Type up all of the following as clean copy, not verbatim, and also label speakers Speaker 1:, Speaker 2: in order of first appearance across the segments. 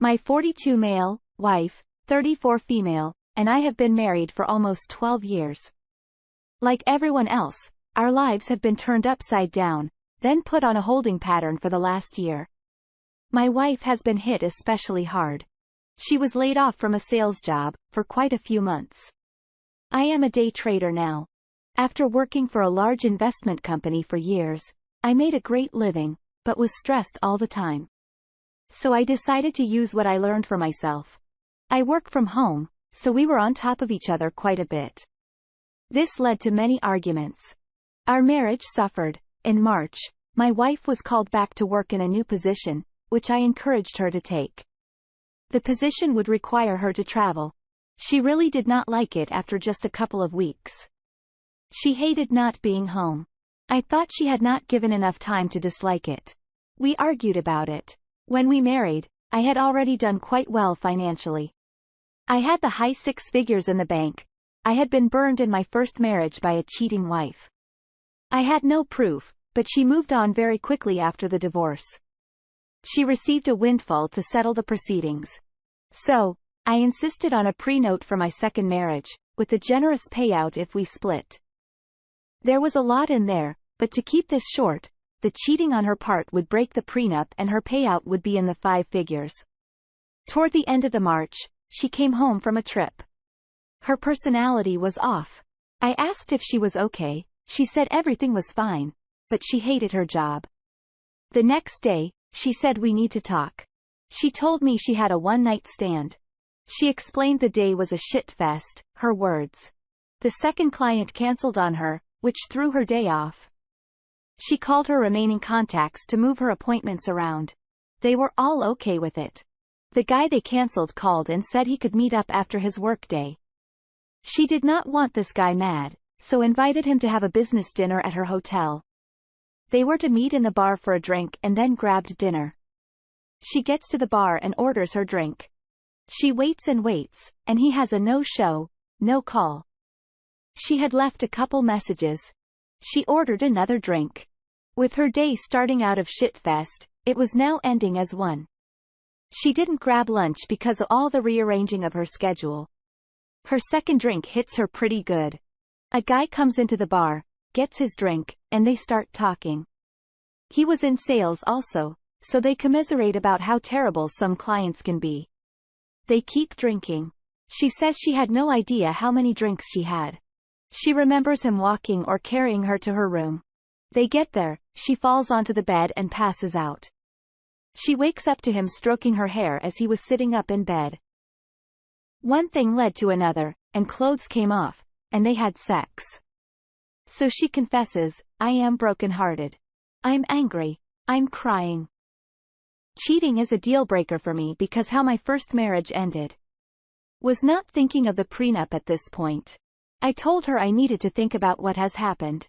Speaker 1: My 42 male, wife, 34 female, and I have been married for almost 12 years. Like everyone else, our lives have been turned upside down, then put on a holding pattern for the last year. My wife has been hit especially hard. She was laid off from a sales job for quite a few months. I am a day trader now. After working for a large investment company for years, I made a great living, but was stressed all the time. So I decided to use what I learned for myself. I work from home, so we were on top of each other quite a bit. This led to many arguments. Our marriage suffered. In March, my wife was called back to work in a new position, which I encouraged her to take. The position would require her to travel. She really did not like it after just a couple of weeks. She hated not being home. I thought she had not given enough time to dislike it. We argued about it. When we married, I had already done quite well financially. I had the high six figures in the bank. I had been burned in my first marriage by a cheating wife. I had no proof, but she moved on very quickly after the divorce. She received a windfall to settle the proceedings. So, I insisted on a prenup for my second marriage, with a generous payout if we split. There was a lot in there, but to keep this short, the cheating on her part would break the prenup and her payout would be in the 5 figures. Toward the end of the March, she came home from a trip. Her personality was off. I asked if she was okay. She said everything was fine, but she hated her job. The next day, she said we need to talk. She told me she had a one-night stand. She explained the day was a shit fest, her words. The second client canceled on her, which threw her day off. She called her remaining contacts to move her appointments around. They were all okay with it. The guy they canceled called and said he could meet up after his workday. She did not want this guy mad, so invited him to have a business dinner at her hotel. They were to meet in the bar for a drink and then grabbed dinner. She gets to the bar and orders her drink. She waits, and he has a no-show, no call. She had left a couple messages. She ordered another drink. With her day starting out of shitfest, it was now ending as one. She didn't grab lunch because of all the rearranging of her schedule. Her second drink hits her pretty good. A guy comes into the bar, gets his drink, and they start talking. He was in sales also, so they commiserate about how terrible some clients can be. They keep drinking. She says she had no idea how many drinks she had. She remembers him walking or carrying her to her room. They get there, she falls onto the bed and passes out. She wakes up to him stroking her hair as he was sitting up in bed. One thing led to another, and clothes came off, and they had sex. So she confesses, I am broken-hearted. I'm angry. I'm crying. Cheating is a deal-breaker for me because how my first marriage ended. Was not thinking of the prenup at this point. I told her I needed to think about what has happened.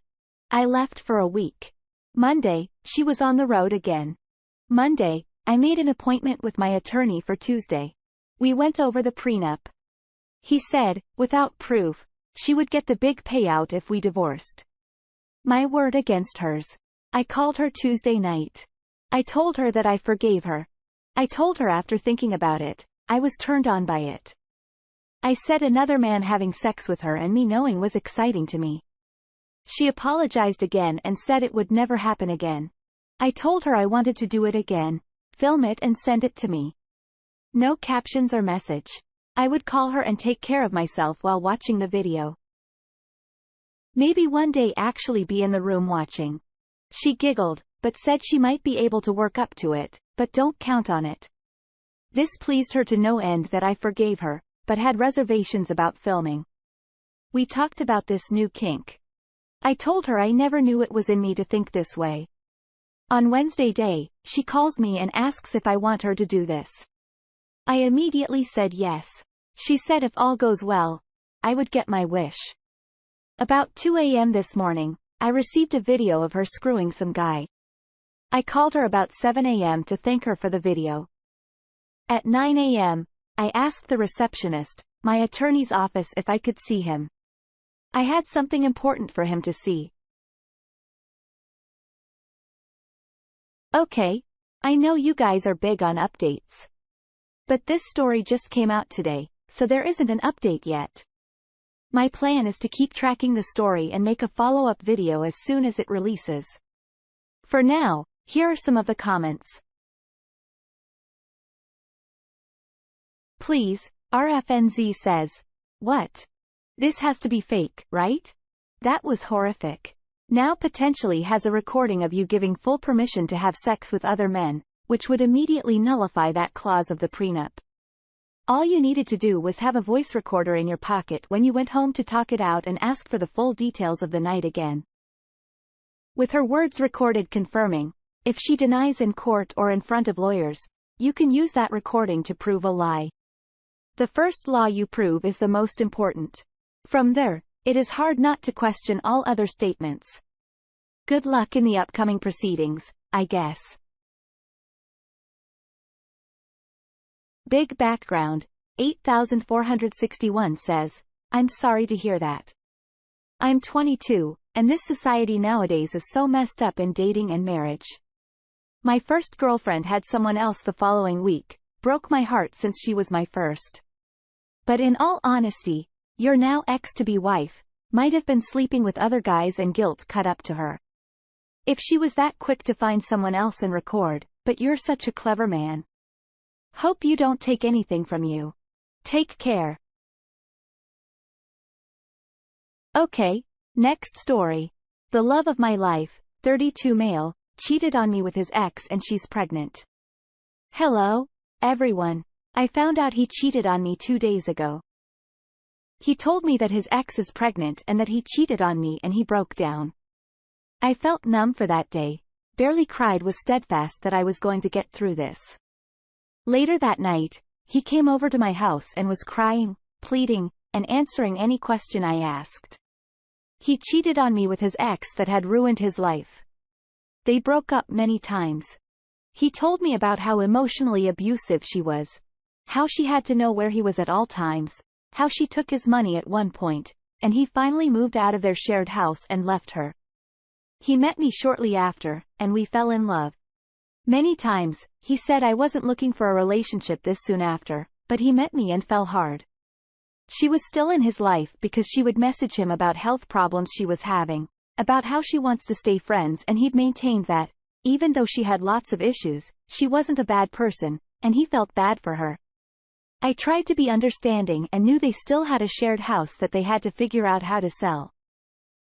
Speaker 1: I left for a week. Monday, she was on the road again. Monday, I made an appointment with my attorney for Tuesday. We went over the prenup. He said, without proof, she would get the big payout if we divorced. My word against hers. I called her Tuesday night. I told her that I forgave her. I told her after thinking about it, I was turned on by it. I said another man having sex with her and me knowing was exciting to me. She apologized again and said it would never happen again. I told her I wanted to do it again, film it and send it to me. No captions or message. I would call her and take care of myself while watching the video. Maybe one day actually be in the room watching. She giggled, but said she might be able to work up to it, but don't count on it. This pleased her to no end that I forgave her, but had reservations about filming. We talked about this new kink. I told her I never knew it was in me to think this way. On Wednesday day, she calls me and asks if I want her to do this. I immediately said yes. She said if all goes well, I would get my wish. About 2 a.m. this morning, I received a video of her screwing some guy. I called her about 7 a.m. to thank her for the video. At 9 a.m., I asked the receptionist, my attorney's office, if I could see him. I had something important for him to see. Okay. I know you guys are big on updates. But this story just came out today, so there isn't an update yet. My plan is to keep tracking the story and make a follow-up video as soon as it releases. For now, here are some of the comments. Please, RFNZ says, "What? This has to be fake, right? That was horrific. Now potentially has a recording of you giving full permission to have sex with other men, which would immediately nullify that clause of the prenup. All you needed to do was have a voice recorder in your pocket when you went home to talk it out and ask for the full details of the night again." With her words recorded confirming, if she denies in court or in front of lawyers, you can use that recording to prove a lie. The first law you prove is the most important. From there, it is hard not to question all other statements. Good luck in the upcoming proceedings, I guess. Big Background, 8461 says, "I'm sorry to hear that. I'm 22, and this society nowadays is so messed up in dating and marriage. My first girlfriend had someone else the following week, broke my heart since she was my first. But in all honesty, your now ex-to-be wife might have been sleeping with other guys and guilt cut up to her. If she was that quick to find someone else and record, but you're such a clever man. Hope you don't take anything from you. Take care." Okay, next story. The love of my life, 32 male, cheated on me with his ex and she's pregnant. Hello, everyone. I found out he cheated on me 2 days ago. He told me that his ex is pregnant and that he cheated on me and he broke down. I felt numb for that day, barely cried, was steadfast that I was going to get through this. Later that night, he came over to my house and was crying, pleading, and answering any question I asked. He cheated on me with his ex that had ruined his life. They broke up many times. He told me about how emotionally abusive she was, how she had to know where he was at all times, how she took his money at one point, and he finally moved out of their shared house and left her. He met me shortly after, and we fell in love. Many times, he said I wasn't looking for a relationship this soon after, but he met me and fell hard. She was still in his life because she would message him about health problems she was having, about how she wants to stay friends, and he'd maintained that, even though she had lots of issues, she wasn't a bad person, and he felt bad for her. I tried to be understanding and knew they still had a shared house that they had to figure out how to sell.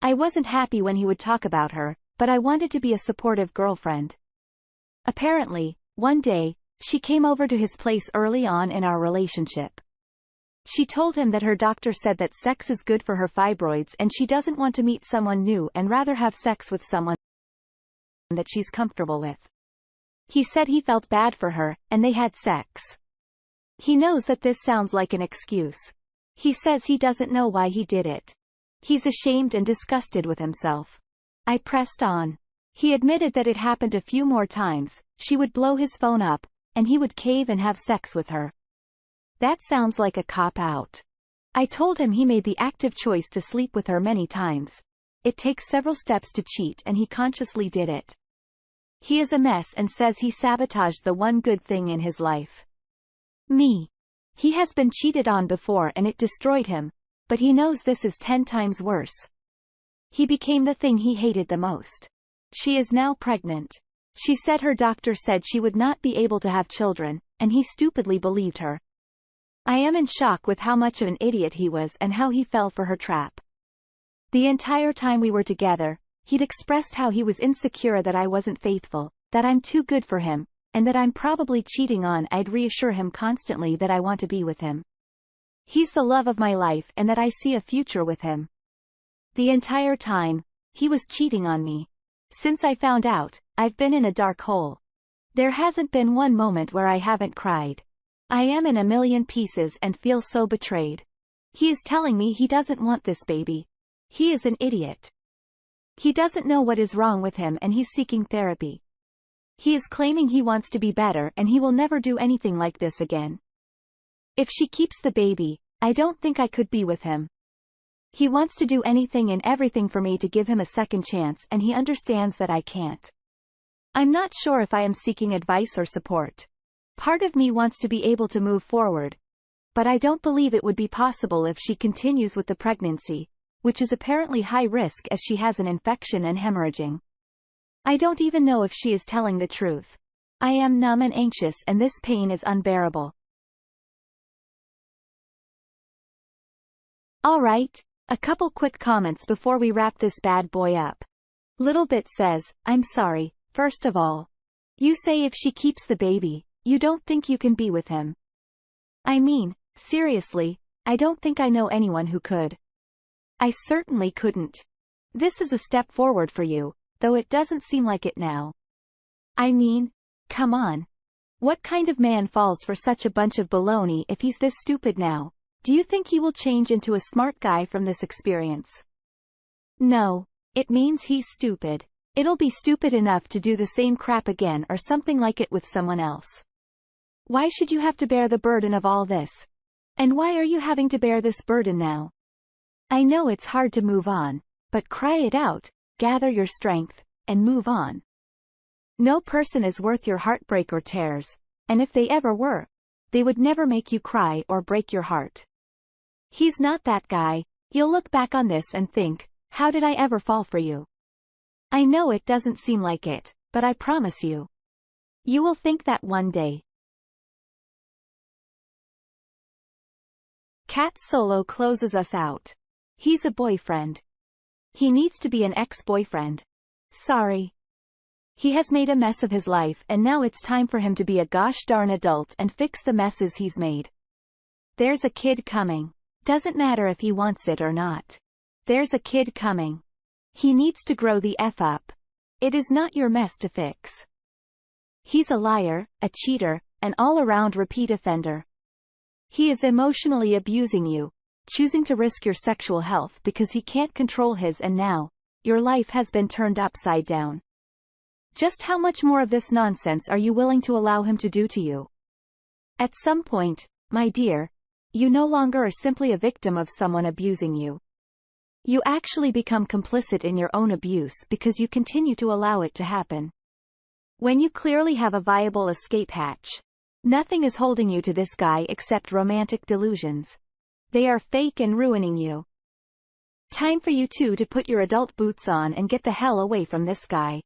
Speaker 1: I wasn't happy when he would talk about her, but I wanted to be a supportive girlfriend. Apparently, one day, she came over to his place early on in our relationship. She told him that her doctor said that sex is good for her fibroids and she doesn't want to meet someone new and rather have sex with someone that she's comfortable with. He said he felt bad for her, and they had sex. He knows that this sounds like an excuse. He says he doesn't know why he did it. He's ashamed and disgusted with himself. I pressed on. He admitted that it happened a few more times, she would blow his phone up, and he would cave and have sex with her. That sounds like a cop-out. I told him he made the active choice to sleep with her many times. It takes several steps to cheat and he consciously did it. He is a mess and says he sabotaged the one good thing in his life. Me. He has been cheated on before and it destroyed him, but he knows this is 10 times worse. He became the thing he hated the most. She is now pregnant. She said her doctor said she would not be able to have children, and he stupidly believed her. I am in shock with how much of an idiot he was and how he fell for her trap. The entire time we were together, he'd expressed how he was insecure that I wasn't faithful, that I'm too good for him, and that I'm probably cheating on. I'd reassure him constantly that I want to be with him. He's the love of my life and that I see a future with him. The entire time, he was cheating on me. Since I found out, I've been in a dark hole. There hasn't been one moment where I haven't cried. I am in a million pieces and feel so betrayed. He is telling me he doesn't want this baby. He is an idiot. He doesn't know what is wrong with him and he's seeking therapy. He is claiming he wants to be better and he will never do anything like this again. If she keeps the baby, I don't think I could be with him. He wants to do anything and everything for me to give him a second chance and he understands that I can't. I'm not sure if I am seeking advice or support. Part of me wants to be able to move forward, but I don't believe it would be possible if she continues with the pregnancy, which is apparently high risk as she has an infection and hemorrhaging. I don't even know if she is telling the truth. I am numb and anxious and this pain is unbearable. Alright, a couple quick comments before we wrap this bad boy up. Little Bit says, I'm sorry, first of all. You say if she keeps the baby, you don't think you can be with him. I mean, seriously, I don't think I know anyone who could. I certainly couldn't. This is a step forward for you, though it doesn't seem like it now. I mean, come on. What kind of man falls for such a bunch of baloney if he's this stupid now? Do you think he will change into a smart guy from this experience? No, it means he's stupid. It'll be stupid enough to do the same crap again or something like it with someone else. Why should you have to bear the burden of all this? And why are you having to bear this burden now? I know it's hard to move on, but cry it out, gather your strength, and move on. No person is worth your heartbreak or tears, and if they ever were, they would never make you cry or break your heart. He's not that guy. You'll look back on this and think, how did I ever fall for you? I know it doesn't seem like it, but I promise you. You will think that one day. Cat Solo closes us out. He's a boyfriend. He needs to be an ex-boyfriend. Sorry. He has made a mess of his life and now it's time for him to be a gosh darn adult and fix the messes he's made. There's a kid coming. Doesn't matter if he wants it or not. There's a kid coming. He needs to grow the F up. It is not your mess to fix. He's a liar, a cheater, an all-around repeat offender. He is emotionally abusing you, choosing to risk your sexual health because he can't control his and now, your life has been turned upside down. Just how much more of this nonsense are you willing to allow him to do to you? At some point, my dear, you no longer are simply a victim of someone abusing you. You actually become complicit in your own abuse because you continue to allow it to happen. When you clearly have a viable escape hatch, nothing is holding you to this guy except romantic delusions. They are fake and ruining you. Time for you two to put your adult boots on and get the hell away from this guy.